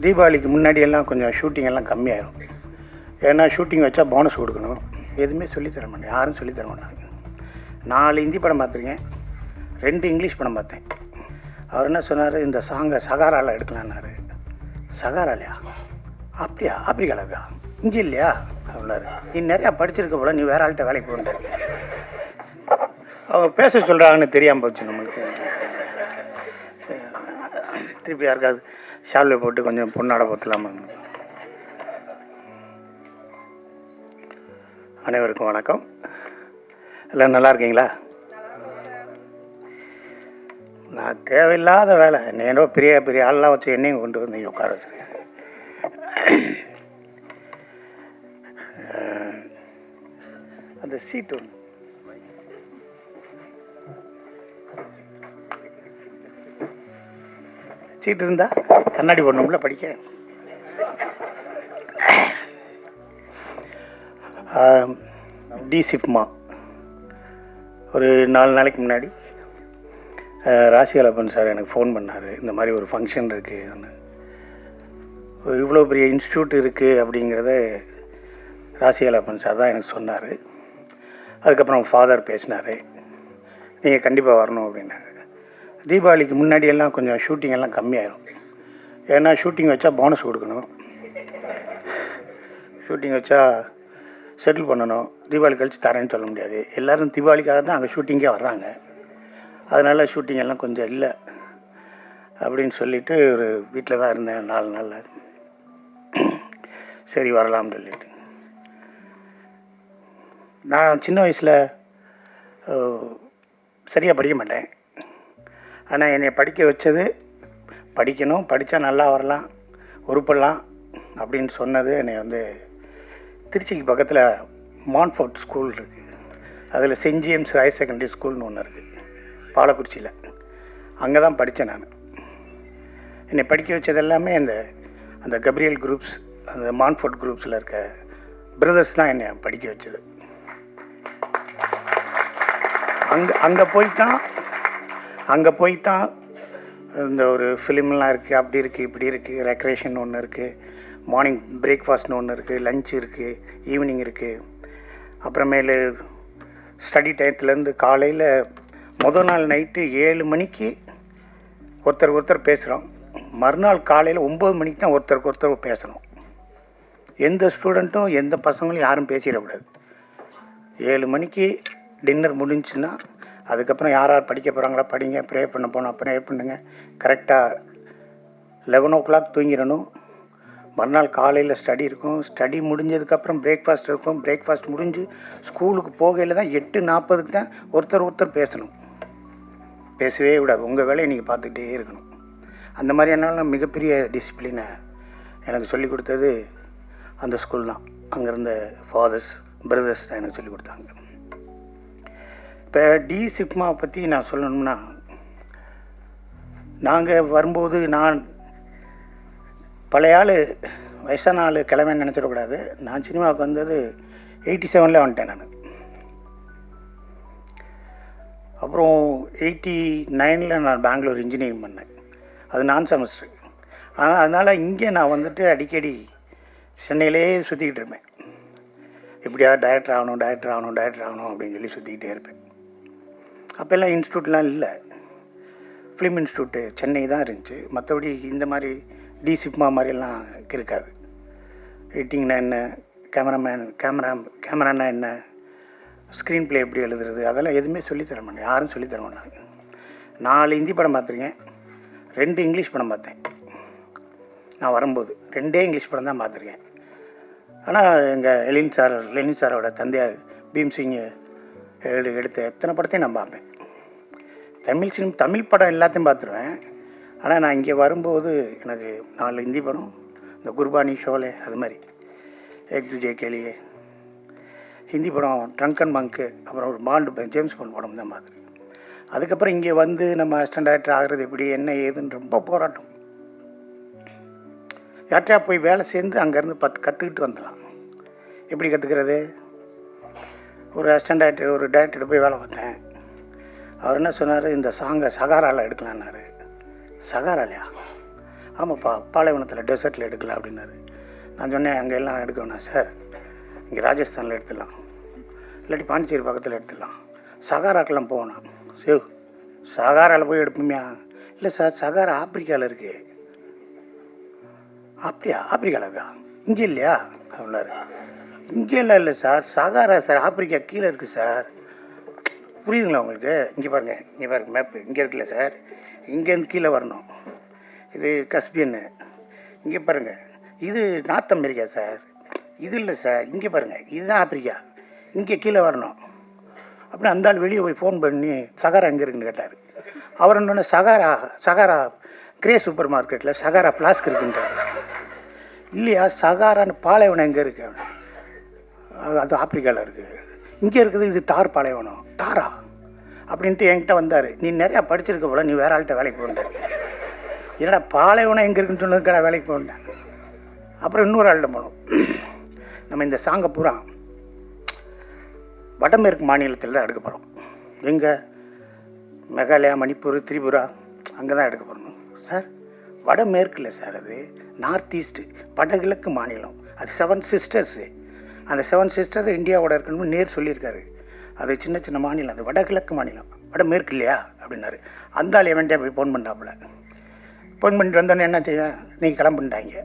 தீபாவளிக்கு முன்னாடியெல்லாம் கொஞ்சம் ஷூட்டிங் எல்லாம் கம்மியாயிரும். ஏன்னா ஷூட்டிங் வச்சா போனஸ் கொடுக்கணும். எதுவுமே சொல்லித்தர மாட்டேன், யாரும் சொல்லித்தர மாட்டாங்க. 4 ஹிந்தி படம் பார்த்துருக்கேன், 2 இங்கிலீஷ் படம் பார்த்தேன். அவர் என்ன சொன்னார், இந்த சாங்கை சகாராவில் எடுக்கலான்னாரு. சகாராலையா? அப்படியா? ஆப்பிரிக்காவில் இருக்கா? இங்கே இல்லையா அப்படின்னாரு. நீ நிறையா படிச்சிருக்க போல, நீ வேற ஆள்கிட்ட வேலைக்கு போகண்டாரு. அவங்க பேச சொல்கிறாங்கன்னு தெரியாமல் போச்சு நம்மளுக்கு. திருப்பி யாருக்காவது ஷால்வை போட்டு கொஞ்சம் பொண்ணாட போத்தலாமா. அனைவருக்கும் வணக்கம். எல்லாம் நல்லா இருக்கீங்களா? நான் தேவையில்லாத வேலை, என்னோ பெரிய பெரிய ஆள்லாம் வச்சு என்னையும் கொண்டு வந்து இங்கே உட்கார வச்சுருக்கேன். அந்த சீட்டு ஒன்று சீட்டு இருந்தா கண்ணாடி போடணும்ல படிக்க. டிசிப்மா ஒரு 4 நாளைக்கு முன்னாடி ராசிகலப்பன் சார் எனக்கு ஃபோன் பண்ணார். இந்த மாதிரி ஒரு ஃபங்க்ஷன் இருக்குது, இவ்வளோ பெரிய இன்ஸ்டியூட் இருக்குது அப்படிங்கிறத ராசிகலப்பன் சார் தான் எனக்கு சொன்னார். அதுக்கப்புறம் ஃபாதர் பேசினார், நீங்கள் கண்டிப்பாக வரணும் அப்படின்னாங்க. தீபாவளிக்கு முன்னாடியெல்லாம் கொஞ்சம் ஷூட்டிங் எல்லாம் கம்மியாயிரும். ஏன்னா ஷூட்டிங் வச்சா போனஸ் கொடுக்கணும், ஷூட்டிங் வச்சா செட்டில் பண்ணணும். தீபாவளி கழித்து தரேன்னு சொல்ல முடியாது. எல்லோரும் தீபாவளிக்காக தான் அங்கே ஷூட்டிங்கே வர்றாங்க. அதனால் ஷூட்டிங் எல்லாம் கொஞ்சம் இல்லை அப்படின்னு சொல்லிவிட்டு ஒரு வீட்டில் தான் இருந்தேன் 4 நாளில். சரி வரலாம்னு சொல்லிட்டு, நான் சின்ன வயசில் சரியாக படிக்க மாட்டேன். ஆனால் என்னை படிக்க வச்சது, படிக்கணும், படித்தா நல்லா வரலாம், உருப்படலாம் அப்படின்னு சொன்னது என்னை வந்து திருச்சிக்கு பக்கத்தில் மான்ஃபோர்ட் ஸ்கூல் இருக்குது, அதில் சென்ட் ஜேம்ஸ் ஹையர் செகண்டரி ஸ்கூல்னு ஒன்று இருக்குது பாலக்குறிச்சியில். அங்கே தான் படித்தேன் நான். என்னை படிக்க வச்சது எல்லாமே அந்த கப்ரியல் குரூப்ஸ், அந்த மான்ஃபோர்ட் குரூப்ஸில் இருக்க பிரதர்ஸ் தான் என்னை படிக்க வச்சது. அங்கே போய் தான் இந்த ஒரு ஃபிலிம்லாம் இருக்குது, அப்படி இருக்குது, இப்படி இருக்குது, ரெக்ரேஷன் ஒன்று இருக்குது, மார்னிங் பிரேக்ஃபாஸ்ட்னு ஒன்று இருக்குது, லஞ்ச் இருக்குது, ஈவினிங் இருக்குது. அப்புறமேலு ஸ்டடி டயத்துலேருந்து காலையில் முதல் நாள் நைட்டு 7 மணிக்கு ஒருத்தர் பேசுகிறோம், மறுநாள் காலையில் 9 மணிக்கு தான் ஒருத்தருக்கு ஒருத்தர் பேசணும். எந்த ஸ்டூடெண்ட்டும் எந்த பசங்களும் யாரும் பேசிடக்கூடாது. 7 மணிக்கு டின்னர் முடிஞ்சுன்னா அதுக்கப்புறம் யார் படிக்க போகிறாங்களா படிங்க, ப்ரே பண்ண போனோம் ப்ரே பண்ணுங்க. கரெக்டாக 11 o'clock தூங்கிடணும். மறுநாள் காலையில் ஸ்டடி இருக்கும். ஸ்டடி முடிஞ்சதுக்கப்புறம் பிரேக்ஃபாஸ்ட் இருக்கும். பிரேக்ஃபாஸ்ட் முடிஞ்சு ஸ்கூலுக்கு போகையில் தான் 8:40 தான் ஒருத்தர் பேசணும். பேசவே கூடாது, உங்கள் வேலையை நீங்கள் பார்த்துக்கிட்டே இருக்கணும். அந்த மாதிரியான மிகப்பெரிய டிசிப்ளினை எனக்கு சொல்லிக் கொடுத்தது அந்த ஸ்கூல் தான். அங்கே இருந்த ஃபாதர்ஸ் பிரதர்ஸ் தான் எனக்கு சொல்லிக் கொடுத்தாங்க. இப்போ டிசிப்மா பற்றி நான் சொல்லணும்னா, நாங்கள் வரும்போது நான் பழைய ஆள், வயசான ஆள் கிளம்பி நினச்சிடக்கூடாது. நான் சினிமாவுக்கு வந்தது 87 வந்துட்டேன் நான். அப்புறம் 89 நான் பெங்களூர் இன்ஜினியரிங் பண்ணேன். அது நான் செமஸ்டர். அதனால் இங்கே நான் வந்துட்டு அடிக்கடி சென்னையிலே சுற்றிக்கிட்டு இருப்பேன். எப்படியா டைரக்டர் ஆகணும் அப்படின்னு சொல்லி சுற்றிக்கிட்டே இருப்பேன். அப்போல்லாம் இன்ஸ்டியூட்லாம் இல்லை, ஃபிலிம் இன்ஸ்டியூட்டு சென்னை தான் இருந்துச்சு. மற்றபடி இந்த மாதிரி டிசிப்மா மாதிரிலாம் இருக்காது. எடிட்டிங்னா என்ன, கேமரானா என்ன, ஸ்க்ரீன் ப்ளே எப்படி எழுதுறது, அதெல்லாம் எதுவுமே சொல்லித்தர மாட்டேன், யாரும் சொல்லித்தர மாட்டாங்க. 4 ஹிந்தி படம் பார்த்துருக்கேன், 2 இங்கிலீஷ் படம் பார்த்தேன். நான் வரும்போது 2 இங்கிலீஷ் படம் தான் பார்த்துருக்கேன். ஆனால் எங்கள் லெனின் சாரோட தந்தையார் பீம்சிங் எடுத்த எத்தனை படத்தையும் நான் பார்ப்பேன். தமிழ் படம் எல்லாத்தையும் பார்த்துருவேன். ஆனால் நான் இங்கே வரும்போது எனக்கு 4 ஹிந்தி படம், இந்த குர்பானி, ஷோலே, அது மாதிரி ஏக் துஜே கேலியே, ஹிந்தி படம் ட்ரங்க் அண்ட் மங்க்கு, அப்புறம் ஒரு பாண்டு ஜேம்ஸ் பாண்ட் படம் தான் பார்த்துருக்கேன். அதுக்கப்புறம் இங்கே வந்து நம்ம அசிஸ்டன்ட் டைரக்டர் ஆகிறது எப்படி, என்ன ஏதுன்னு ரொம்ப போராட்டம். யார்கிட்டயா போய் வேலை சேர்ந்து அங்கேருந்து கற்றுக்கிட்டு வந்துடலாம். எப்படி கற்றுக்கிறது? ஒரு அசிஸ்டன்ட் டைரக்டர், ஒரு டைரக்டர்கிட்ட போய் வேலை பார்த்தேன். அவர் என்ன சொன்னார், இந்த சாங்கை சகாராவில் எடுக்கலான்னாரு. சகாராலையா? ஆமாப்பா பாலைவனத்தில் டெசர்ட்டில் எடுக்கலாம் அப்படின்னாரு. நான் சொன்னேன் அங்கே எல்லாம் எடுக்க வேணாம் சார், இங்கே ராஜஸ்தானில் எடுத்துடலாம், இல்லாட்டி பாண்டிச்சேரி பக்கத்தில் எடுத்துடலாம், சகாராக்கெல்லாம் போகணும். சரி சகாராவில் போய் எடுப்போம்யா? இல்லை சார் சகாரா ஆப்பிரிக்காவில் இருக்குது. அப்படியா? ஆப்பிரிக்காவில் இருக்கா? இங்கே இல்லையா அப்படின்னாரு. இங்கே எல்லாம் இல்லை சார், சகாரா சார் ஆப்பிரிக்கா கீழே இருக்குது சார். புரியுதுங்களா உங்களுக்கு? இங்கே பாருங்கள், இங்கே பாருங்கள் மேப்பு, இங்கே இருக்குல்ல சார், இங்கேருந்து கீழே வரணும். இது கஸ்பியன்னு. இங்கே பாருங்கள், இது நார்த் அமெரிக்கா சார். இது இல்லை சார், இங்கே பாருங்கள், இதுதான் ஆப்பிரிக்கா, இங்கே கீழே வரணும். அப்படி அந்த ஆள் வெளியே போய் ஃபோன் பண்ணி சகாரா எங்கே இருக்குன்னு கேட்டார். அவர் இன்னொன்று சகாரா கிரே சூப்பர் மார்க்கெட்டில் சகாரா பிளாஸ்க் இருக்குன்றார். இல்லையா, சகாரான்னு பாலைவனம் எங்கே இருக்கு? அது ஆப்பிரிக்காவில் இருக்குது. இங்கே இருக்குது இது தார் பாலைவனம். தாரா அப்படின்ட்டு என்கிட்ட வந்தார். நீ நிறையா படிச்சிருக்க போல, நீ வேற ஆள்கிட்ட வேலைக்கு போகிற. என்னடா பாலைவனம் எங்கே இருக்குன்னு சொன்னதுக்கடா வேலைக்கு போனேன். அப்புறம் இன்னொரு ஆள்கிட்ட போனோம். நம்ம இந்த சாங்கை பூரா வடமேற்கு மாநிலத்தில் தான் எடுக்க போகிறோம். எங்கே? மேகாலயா, மணிப்பூர், திரிபுரா, அங்கே தான் எடுக்க போகிறோம் சார். வடமேற்கில் சார், அது நார்த் ஈஸ்ட்டு, வடகிழக்கு மாநிலம். அது 7 சிஸ்டர்ஸு. அந்த 7 சிஸ்டர்ஸ் இந்தியாவோட இருக்கணும்னு நேர் சொல்லியிருக்காரு. அது சின்ன சின்ன மாநிலம், அது வடகிழக்கு மாநிலம், வடமேற்கு இல்லையா அப்படின்னாரு. அந்த ஆள் எவன்ட்டே போய் ஃபோன் பண்ணாப்புல. ஃபோன் பண்ணிட்டு வந்தோன்னே என்ன செய்வேன், நீங்கள் கிளம்புட்டாங்க.